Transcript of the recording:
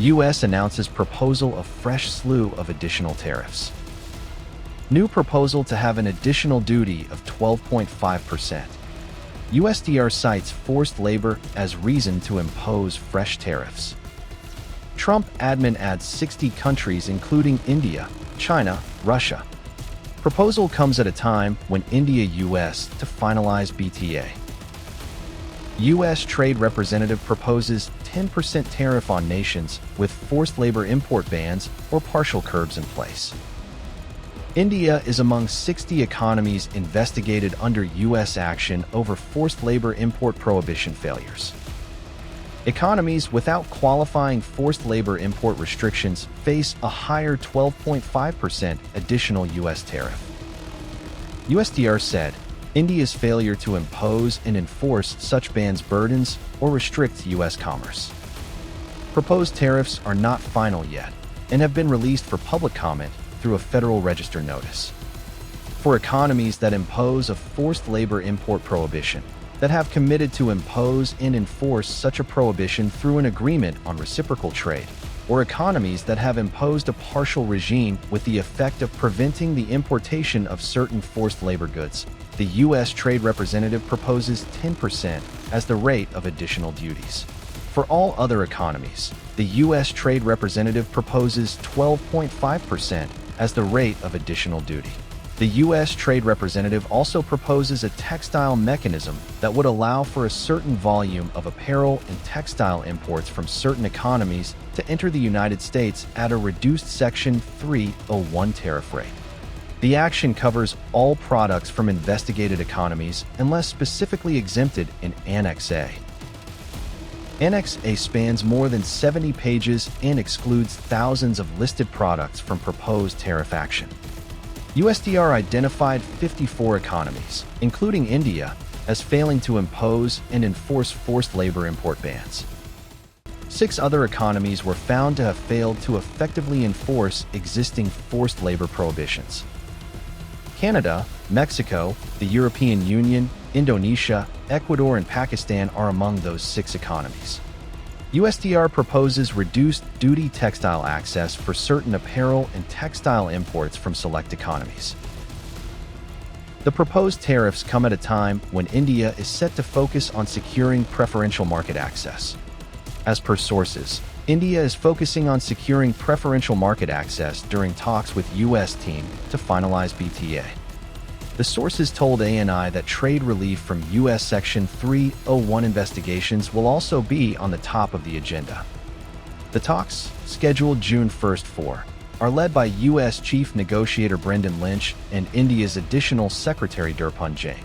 U.S. announces proposal of fresh slew of additional tariffs. New proposal to have an additional duty of 12.5%. USTR cites forced labor as reason to impose fresh tariffs. Trump admin adds 60 countries including India, China, Russia. Proposal comes at a time when India-US to finalize BTA. U.S. Trade Representative proposes 10% tariff on nations with forced labor import bans or partial curbs in place. India is among 60 economies investigated under U.S. action over forced labor import prohibition failures. Economies without qualifying forced labor import restrictions face a higher 12.5% additional U.S. tariff. USTR said, India's failure to impose and enforce such bans burdens or restricts U.S. commerce. Proposed tariffs are not final yet and have been released for public comment through a Federal Register notice. For economies that impose a forced labor import prohibition, that have committed to impose and enforce such a prohibition through an agreement on reciprocal trade, or economies that have imposed a partial regime with the effect of preventing the importation of certain forced labor goods, the U.S. Trade Representative proposes 10% as the rate of additional duties. For all other economies, the U.S. Trade Representative proposes 12.5% as the rate of additional duty. The U.S. Trade Representative also proposes a textile mechanism that would allow for a certain volume of apparel and textile imports from certain economies to enter the United States at a reduced Section 301 tariff rate. The action covers all products from investigated economies unless specifically exempted in Annex A. Annex A spans more than 70 pages and excludes thousands of listed products from proposed tariff action. USTR identified 54 economies, including India, as failing to impose and enforce forced labor import bans. 6 other economies were found to have failed to effectively enforce existing forced labor prohibitions. Canada, Mexico, the European Union, Indonesia, Ecuador, and Pakistan are among those 6 economies. USTR proposes reduced duty textile access for certain apparel and textile imports from select economies. The proposed tariffs come at a time when India is set to focus on securing preferential market access. As per sources, India is focusing on securing preferential market access during talks with U.S. team to finalize BTA. The sources told ANI that trade relief from U.S. Section 301 investigations will also be on the top of the agenda. The talks, scheduled June 1 are led by U.S. Chief Negotiator Brendan Lynch and India's Additional Secretary Dirpan Jain.